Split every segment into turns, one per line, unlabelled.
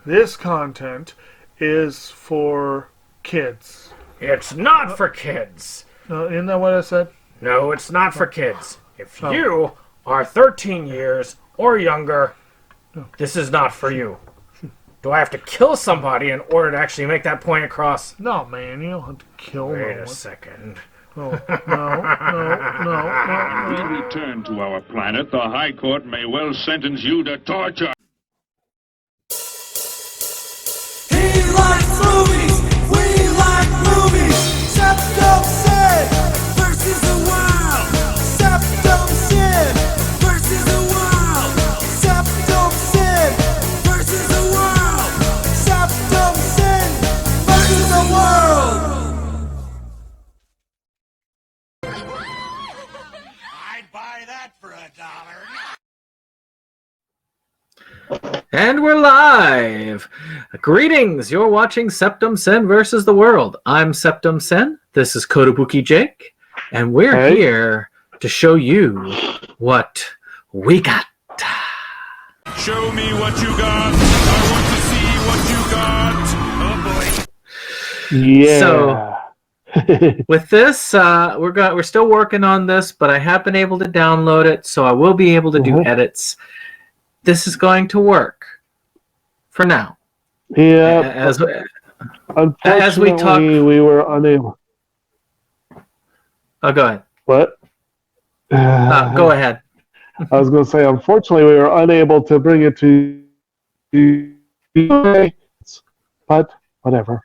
this content is for kids.
It's not for kids.
Isn't that what I said?
No, it's not for kids. If you are 13 years or younger, this is not for you. Do I have to kill somebody in order to actually make that point across?
No, man, you don't have to kill
Wait
no
a
one.
second.
No.
When we return to our planet, the High Court may well sentence you to torture.
He likes movies, we like movies. Septum Sin versus the world. Septum Sin versus the world. Septum Sin versus the world. Septum Sin versus the world. I'd buy that for $1.
And we're live! Greetings! You're watching Septum Sen versus the World. I'm Septum Sen. This is Kotobuki Jake. And we're here to show you what we got.
Show me what you got. I want to see what you got. Oh boy.
Yeah.
So, with this, we're still working on this, but I have been able to download it, so I will be able to do edits. This is going to work for now.
Yeah.
As we talk,
we were unable.
Oh, go ahead.
What?
Go ahead.
I was going to say, unfortunately, we were unable to bring it to you, but whatever.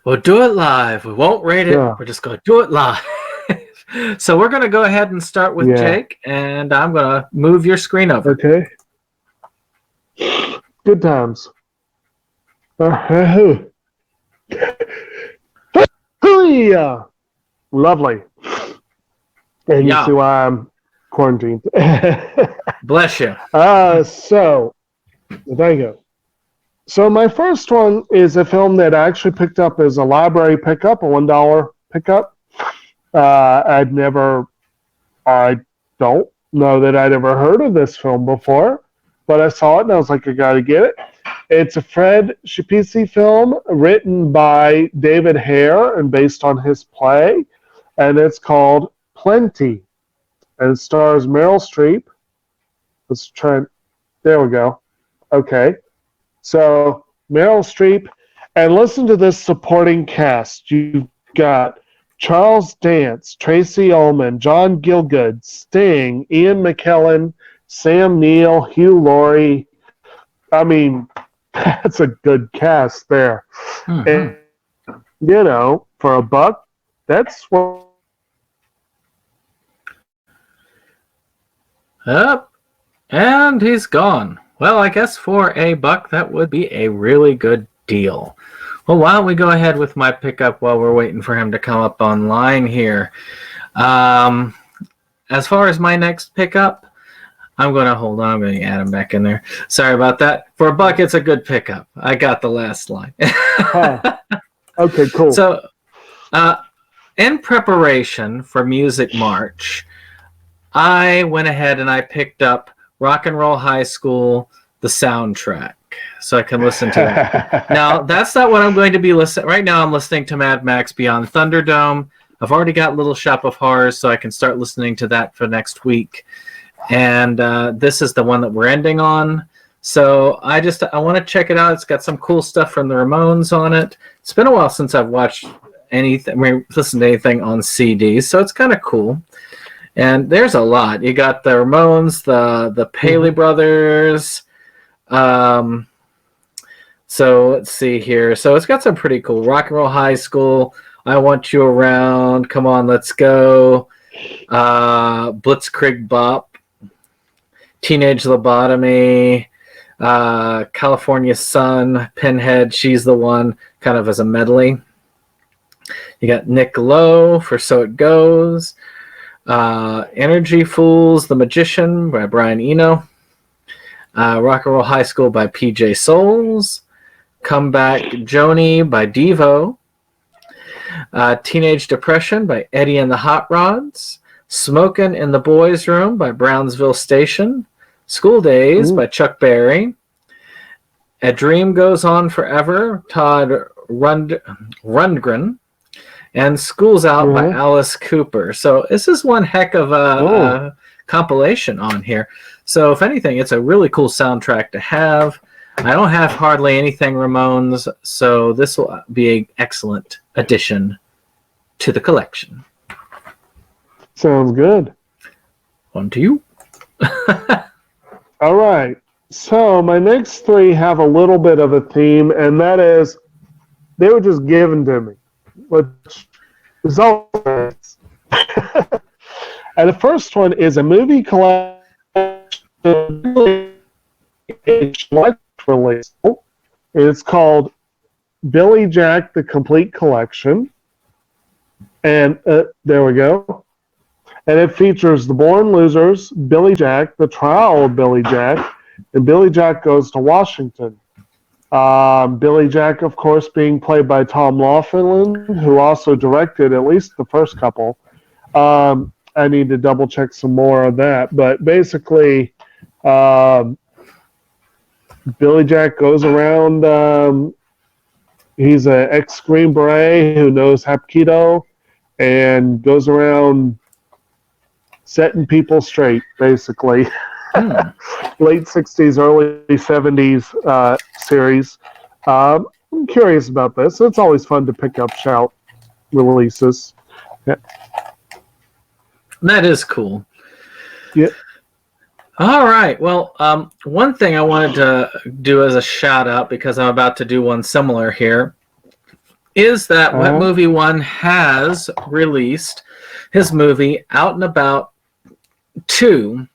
We'll do it live. We won't rate it.
Yeah.
We're just going to do it live. So we're going to go ahead and start with Jake, and I'm going to move your screen over.
Okay. Good times. Yeah. Lovely. And you see why I'm quarantined.
Bless you.
So, there you go. So my first one is a film that I actually picked up as a library pickup, a $1 pickup. I don't know that I'd ever heard of this film before, but I saw it and I was like, I gotta get it. It's a Fred Schepisi film written by David Hare and based on his play, and it's called Plenty, and it stars Meryl Streep. Let's try. There we go. Okay, so Meryl Streep, and listen to this supporting cast. You've got Charles Dance, Tracy Ullman, John Gielgud, Sting, Ian McKellen, Sam Neill, Hugh Laurie. I mean, that's a good cast there. Mm-hmm. And, you know, for $1, that's what.
Up, and he's gone. Well, I guess for $1, that would be a really good deal. Well, why don't we go ahead with my pickup while we're waiting for him to come up online here. As far as my next pickup, I'm going to hold on. I'm going to add him back in there. Sorry about that. For $1, it's a good pickup. I got the last line.
Okay, cool.
So, in preparation for Music March, I went ahead and I picked up Rock and Roll High School, the soundtrack, so I can listen to that. Now, that's not what I'm going to be listening. Right now, I'm listening to Mad Max Beyond Thunderdome. I've already got Little Shop of Horrors, so I can start listening to that for next week. And this is the one that we're ending on. So I want to check it out. It's got some cool stuff from the Ramones on it. It's been a while since I've watched anything, listened to anything on CD, so it's kind of cool. And there's a lot. You got the Ramones, the Paley Brothers. So let's see here. So it's got some pretty cool. Rock and Roll High School, I Want You Around, Come On, Let's Go, Blitzkrieg Bop, Teenage Lobotomy, California Sun, Pinhead, She's the One, kind of as a medley. You got Nick Lowe for So It Goes. Energy Fools, The Magician by Brian Eno. Rock and Roll High School by PJ Souls. Comeback Joni by Devo. Teenage Depression by Eddie and the Hot Rods. Smokin' in the Boys' Room by Brownsville Station. School Days by Chuck Berry, A Dream Goes On Forever, Todd Rundgren, and School's Out by Alice Cooper. So this is one heck of a compilation on here. So if anything, it's a really cool soundtrack to have. I don't have hardly anything Ramones, so this will be an excellent addition to the collection.
Sounds good.
On to you.
All right. So my next three have a little bit of a theme, and that is they were just given to me, which is all. And the first one is a movie collection. Release. It's called Billy Jack: The Complete Collection, and there we go. And it features The Born Losers, Billy Jack, The Trial of Billy Jack, and Billy Jack Goes to Washington. Billy Jack, of course, being played by Tom Laughlin, who also directed at least the first couple. I need to double check some more of that, but basically. Billy Jack goes around. He's an ex-Green Beret who knows Hapkido and goes around setting people straight, basically. Late 60s, early 70s series. I'm curious about this. It's always fun to pick up Shout releases. Yeah.
That is cool.
Yeah.
All right. Well, one thing I wanted to do as a shout out, because I'm about to do one similar here, is that Wet Movie One has released his movie Out and About 2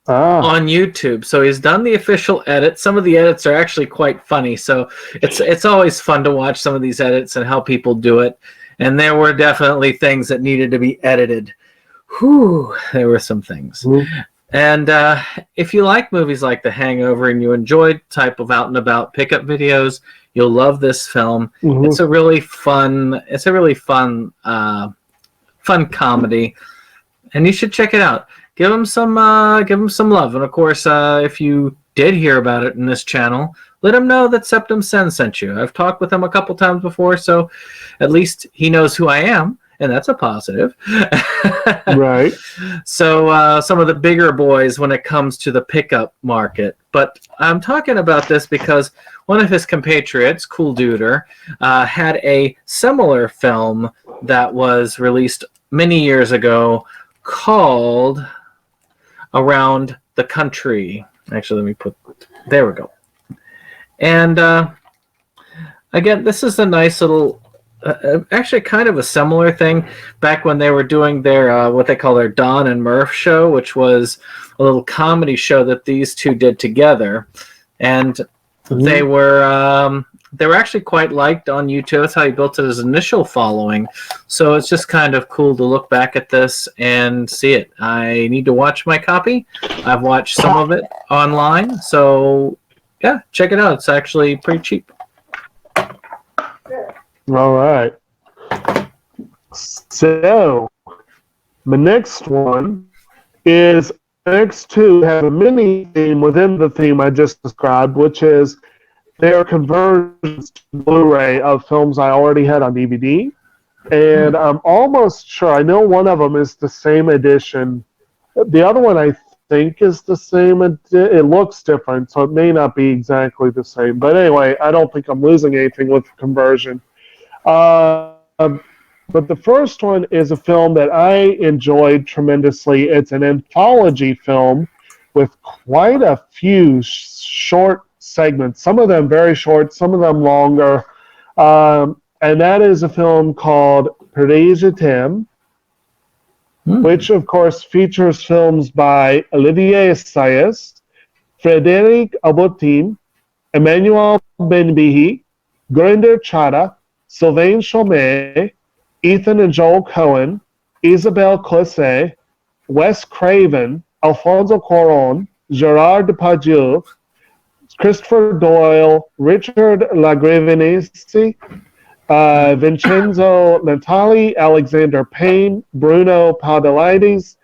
on YouTube. So he's done the official edit. Some of the edits are actually quite funny. So it's always fun to watch some of these edits and how people do it. And there were definitely things that needed to be edited. Whew, there were some things. And if you like movies like The Hangover and you enjoy type of out and about pickup videos, you'll love this film. It's a really fun. Fun comedy, and you should check it out. Give them some love, and of course, if you did hear about it in this channel, let him know that Septum Sen sent you. I've talked with him a couple times before, so at least he knows who I am. And that's a positive.
Right.
So some of the bigger boys when it comes to the pickup market. But I'm talking about this because one of his compatriots, Cool Duder, had a similar film that was released many years ago called Around the Country. Actually, let me put... There we go. And again, this is a nice little... actually kind of a similar thing back when they were doing their what they call their Don and Murph show, which was a little comedy show that these two did together, and they were actually quite liked on YouTube. That's how he built his initial following. So it's just kind of cool to look back at this and see it. I need to watch my copy. I've watched some of it online, so yeah, check it out. It's actually pretty cheap.
All right. So, my next one is the next two have a mini theme within the theme I just described, which is their conversions to Blu-ray of films I already had on DVD. And I'm almost sure, I know one of them is the same edition. The other one I think is the same. It looks different, so it may not be exactly the same. But anyway, I don't think I'm losing anything with the conversion. But the first one is a film that I enjoyed tremendously. It's an anthology film with quite a few short segments, some of them very short, some of them longer. And that is a film called Paris Je t'aime, which of course features films by Olivier Assayas, Frédéric Aubin, Emmanuel Benbihi, Gurinder Chadha, Sylvain Chomet, Ethan and Joel Cohen, Isabelle Closet, Wes Craven, Alfonso Cuarón, Gerard Depardieu, Christopher Doyle, Richard Lagrange, Vincenzo Natali, Alexander Payne, Bruno Padalides,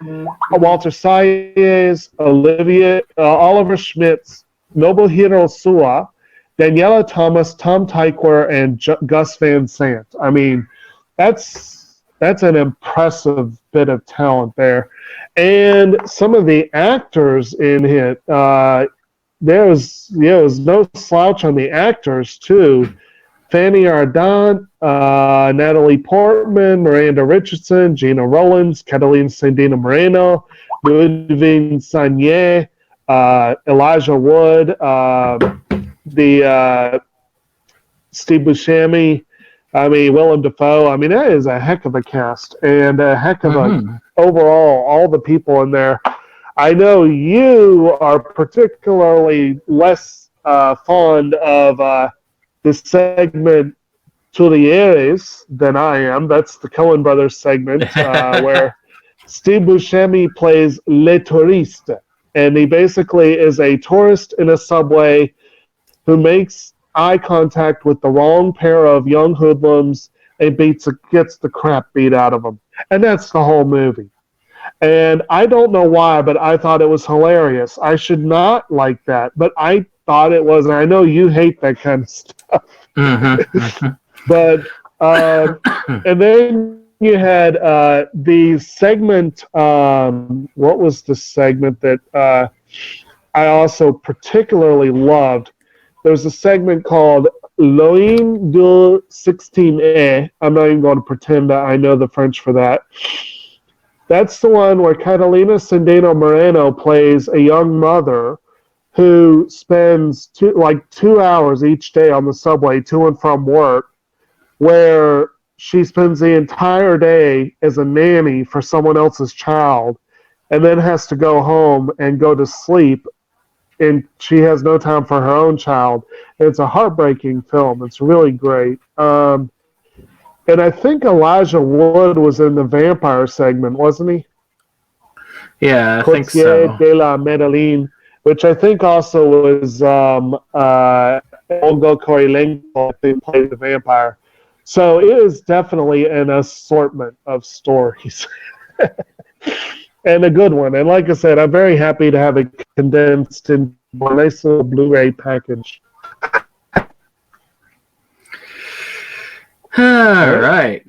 Walter Sayes, Oliver Schmitz, Nobuhiro Suwa, Daniela Thomas, Tom Tykwer, and Gus Van Sant. I mean, that's an impressive bit of talent there. And some of the actors in it, there was no slouch on the actors too. Fanny Ardant, Natalie Portman, Miranda Richardson, Gina Rollins, Catalina Sandina Moreno, Ludwig Sanye, Elijah Wood, the Steve Buscemi, Willem Dafoe. I mean, that is a heck of a cast and a heck of a overall, all the people in there. I know you are particularly less fond of this segment Tulieres than I am. That's the Coen Brothers segment where Steve Buscemi plays Le Touriste. And he basically is a tourist in a subway who makes eye contact with the wrong pair of young hoodlums and gets the crap beat out of them. And that's the whole movie. And I don't know why, but I thought it was hilarious. I should not like that, but I thought it was. And I know you hate that kind of stuff. But, and then you had the segment, what was the segment that I also particularly loved? There was a segment called Loin du 16e. I'm not even going to pretend that I know the French for that. That's the one where Catalina Sandino Moreno plays a young mother who spends 2 hours each day on the subway to and from work, where she spends the entire day as a nanny for someone else's child and then has to go home and go to sleep, and she has no time for her own child. It's a heartbreaking film. It's really great. And I think Elijah Wood was in the vampire segment, wasn't he?
Yeah, I think
Courtier
so.
de la Medellin, which I think also was Olga Kurylenko, I think, played the vampire. So it is definitely an assortment of stories. And a good one. And like I said, I'm very happy to have it condensed in a nice little Blu-ray package.
All right.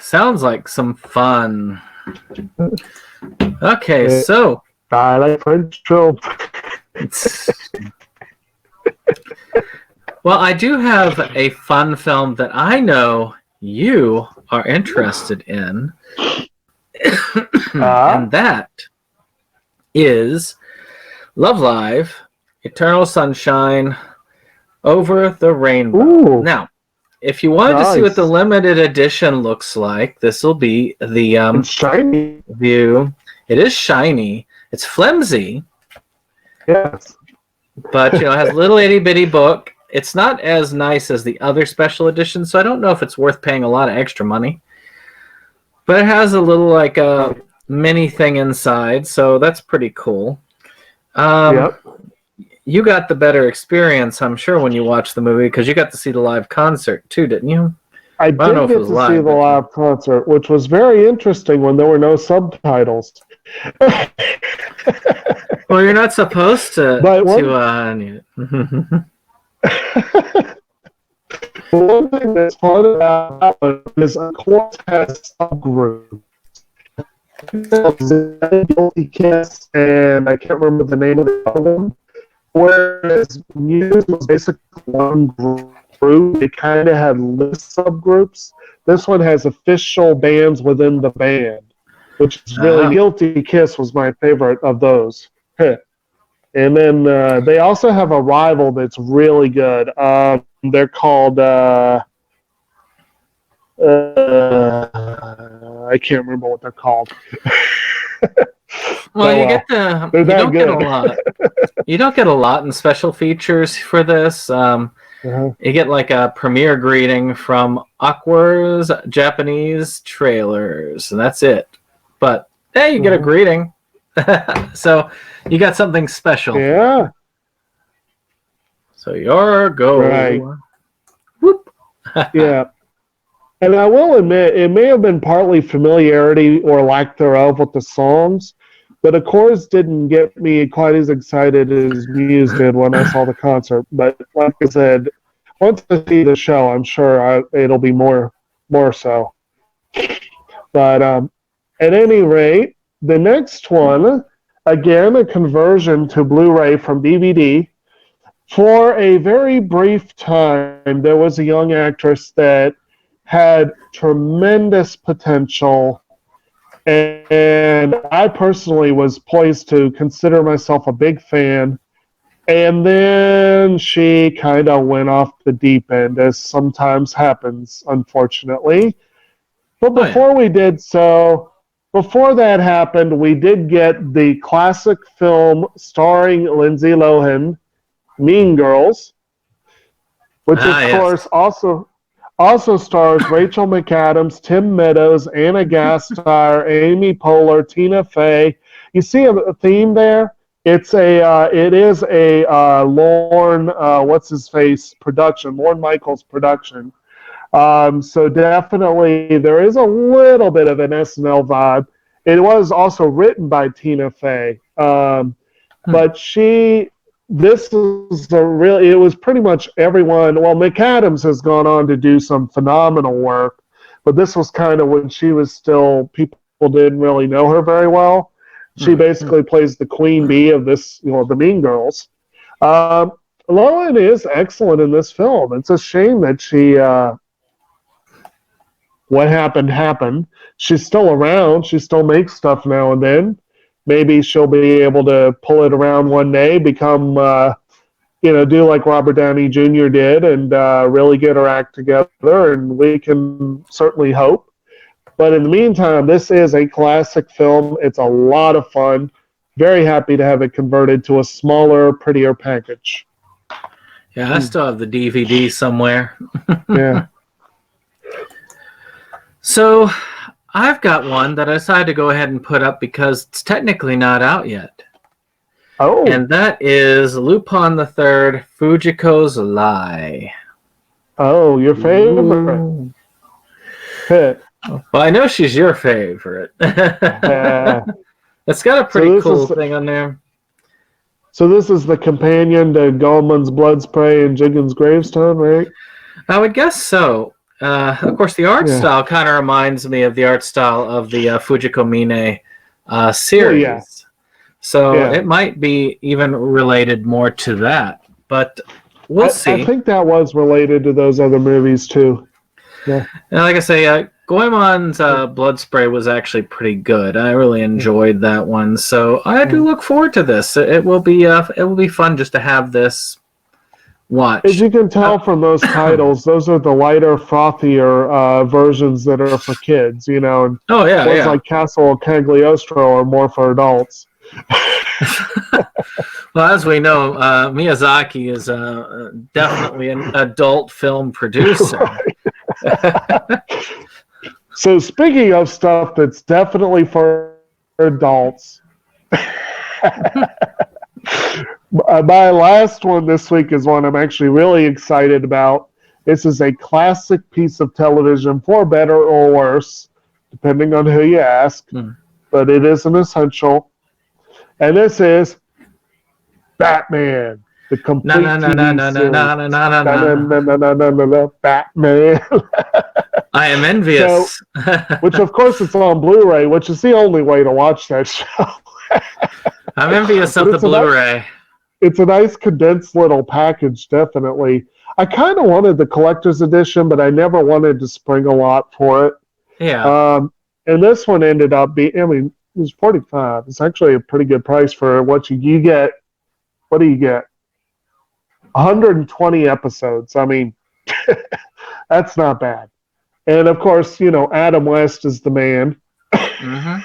Sounds like some fun. Okay, so
I like French film.
well, I do have a fun film that I know you are interested in. And that is Love Live, Eternal Sunshine, Over the Rainbow.
Ooh.
Now, if you wanted to see what the limited edition looks like, this will be the
It's shiny.
view. It is shiny. It's flimsy,
Yes.
but it has a little itty bitty book. It's not as nice as the other special editions, so I don't know if it's worth paying a lot of extra money. But it has a little a mini thing inside, so that's pretty cool.
Yep.
You got the better experience, I'm sure, when you watched the movie, because you got to see the live concert too, didn't you?
I did
don't know if
get
it
to
was
see
live,
the
but-
live concert, which was very interesting when there were no subtitles.
Well, you're not supposed to.
But what-
need it.
The one thing that's fun about that one is, of course, it has subgroups. Guilty Kiss, and I can't remember the name of the other one. Whereas Muse was basically one group, it kind of had list subgroups. This one has official bands within the band, which is really Guilty Kiss was my favorite of those. And then they also have a rival that's really good. They're called I can't remember what they're called.
Well,
So,
you get the
they're
you
that
don't get a
good.
lot. You don't get a lot in special features for this. You get like a premiere greeting from Aqua's Japanese trailers, and that's it. But hey, you get a greeting, so you got something special.
Yeah.
So your go.
Right.
Whoop.
Yeah. And I will admit, it may have been partly familiarity or lack thereof with the songs, but the chorus didn't get me quite as excited as Muse did when I saw the concert. But like I said, once I see the show, I'm sure it'll be more so. But at any rate, the next one, again, a conversion to Blu-ray from DVD. For a very brief time, there was a young actress that had tremendous potential, and I personally was poised to consider myself a big fan. And then she kind of went off the deep end, as sometimes happens, unfortunately. But before that happened, we did get the classic film starring Lindsay Lohan, Mean Girls, which of course also stars Rachel McAdams, Tim Meadows, Anna Gasteyer, Amy Poehler, Tina Fey. You see a theme there? It is a Lorne production, Lorne Michaels production. So definitely there is a little bit of an SNL vibe. It was also written by Tina Fey, but it was pretty much everyone. Well, McAdams has gone on to do some phenomenal work, but this was kind of when she was still, people didn't really know her very well. She basically plays the queen bee of this, the Mean Girls. Lohan is excellent in this film. It's a shame that she, what happened. She's still around. She still makes stuff now and then. Maybe she'll be able to pull it around one day, become, do like Robert Downey Jr. did and really get her act together, and we can certainly hope. But in the meantime, this is a classic film. It's a lot of fun. Very happy to have it converted to a smaller, prettier package.
Yeah, I still have the DVD somewhere.
Yeah.
So I've got one that I decided to go ahead and put up because it's technically not out yet.
Oh.
And that is Lupin the Third, Fujiko's Lie.
Oh, your favorite. Hit.
Well, I know she's your favorite. It's got a pretty cool thing on there.
So this is the companion to Golemon's Blood Spray and Jigen's Gravestone, right?
I would guess so. Of course, the art style kind of reminds me of the art style of the Fujiko Mine series.
Yeah.
So it might be even related more to that. But we'll see.
I think that was related to those other movies, too. Yeah.
And like I say, Goemon's Blood Spray was actually pretty good. I really enjoyed that one. So I do look forward to this. It will be fun just to have this watch.
As you can tell from those titles, those are the lighter, frothier versions that are for kids, And
ones
like Castle Cagliostro are more for adults.
Well, as we know, Miyazaki is definitely an adult film producer.
So speaking of stuff that's definitely for adults, my last one this week is one I'm actually really excited about. This is a classic piece of television, for better or worse, depending on who you ask, but it is an essential. And this is Batman, the complete Batman.
I am envious.
Which, of course, it's on Blu-ray, which is the only way to watch that show.
I'm envious of the Blu-ray.
It's a nice condensed little package, definitely. I kind of wanted the collector's edition, but I never wanted to spring a lot for it.
Yeah.
And this one ended up being, it was $45. It's actually a pretty good price for what you get. What do you get? 120 episodes. That's not bad. And of course, Adam West is the man.
Mm-hmm.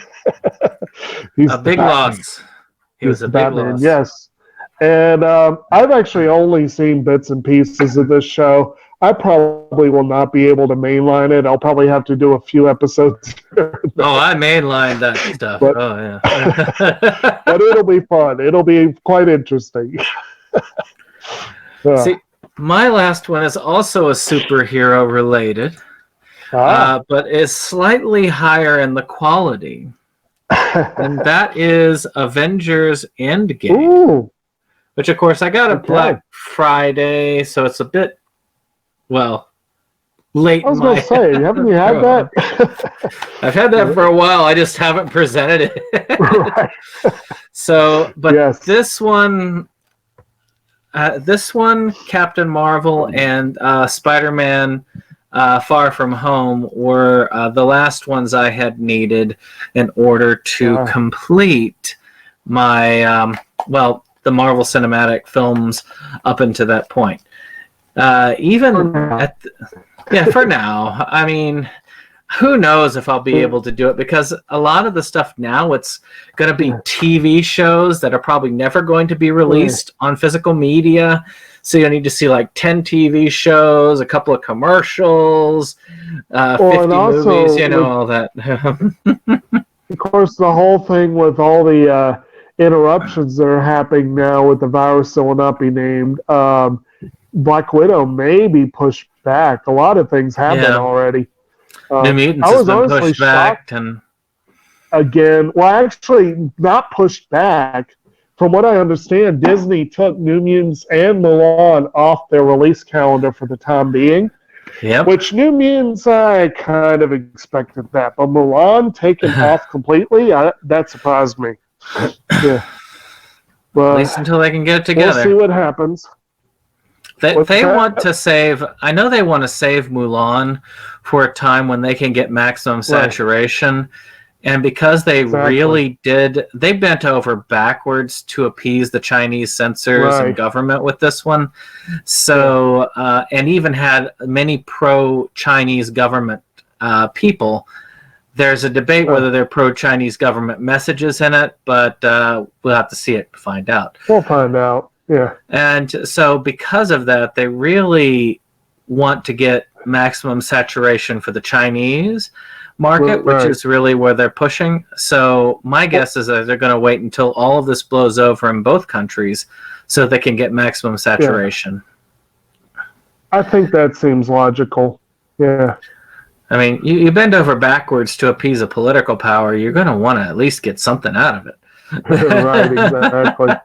He's
a big loss. He was a big loss.
Yes. And I've actually only seen bits and pieces of this show. I probably will not be able to mainline it. I'll probably have to do a few episodes.
I mainlined that stuff.
But, but it'll be fun. It'll be quite interesting.
See, my last one is also a superhero related. but is slightly higher in the quality. And that is Avengers Endgame,
Ooh,
which, of course, I got it
Okay.
Black Friday, so it's a bit, well, late
I was
in
going
my...
to say, haven't you had that?
I've had that for a while. I just haven't presented it.
Right.
So, but
Yes.
this one, Captain Marvel and Spider-Man Far From Home were the last ones I had needed in order to
Wow.
complete my, the Marvel Cinematic films up until that point. Even
For now.
for now. I mean, who knows if I'll be able to do it, because a lot of the stuff now, it's going to be TV shows that are probably never going to be released on physical media. So you'll need to see like 10 TV shows, a couple of commercials, 50
and also,
movies, all that.
Of course, the whole thing with all the interruptions that are happening now with the virus that will not be named, Black Widow may be pushed back. A lot of things have been
Yeah.
already.
New Mutants
I
has
was
been
honestly
pushed
shocked
back. And
again. Well, actually, not pushed back. From what I understand, Disney took New Mutants and Mulan off their release calendar for the time being.
yep.
Which New Mutants, I kind of expected that, but Mulan taken off completely, that surprised me. Yeah,
At
but
least until they can get it
we'll see
together.
what happens.
They
What's that?
want to save. I know they want to save Mulan for a time when they can get maximum saturation. And because they really they bent over backwards to appease the Chinese censors and government with this one. So, and even had many pro-Chinese government people. There's a debate whether they're pro-Chinese government messages in it, but we'll have to see it to find out.
We'll find out. Yeah.
And so because of that, they really want to get maximum saturation for the Chinese market, which is really where they're pushing. So my guess is that they're going to wait until all of this blows over in both countries so they can get maximum saturation.
I think that seems logical. Yeah.
I mean, you bend over backwards to appease a political power, you're going to want to at least get something out of it.
Right, exactly.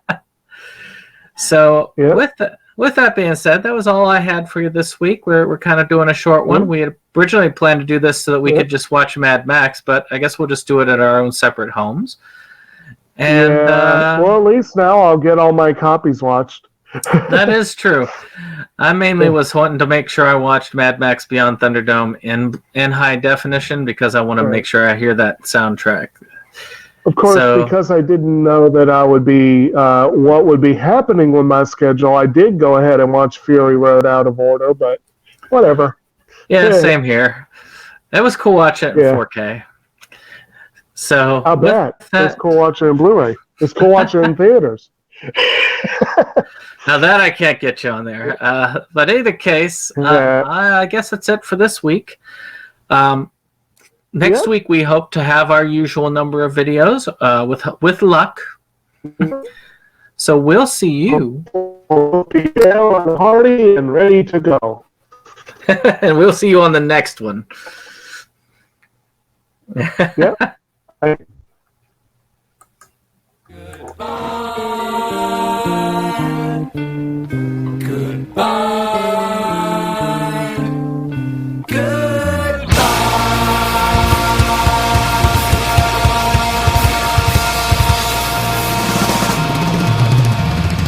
So with that being said, that was all I had for you this week. We're kind of doing a short one. We had originally planned to do this so that we could just watch Mad Max, but I guess we'll just do it at our own separate homes. And
well, at least now I'll get all my copies watched.
that is true. I mainly was wanting to make sure I watched Mad Max Beyond Thunderdome in high definition because I want to make sure I hear that soundtrack.
Of course, because I didn't know that I would be what would be happening with my schedule, I did go ahead and watch Fury Road out of order, but whatever.
Yeah, same here. It was cool watching it in 4K. So
I bet. It's cool watching it in Blu-ray. It's cool watching it in theaters.
Now that I can't get you on there. But in either case, I guess that's it for this week. Next week, we hope to have our usual number of videos with luck. So we'll see you.
We'll be down on the party and ready to go.
And we'll see you on the next one.
Yep.
Goodbye.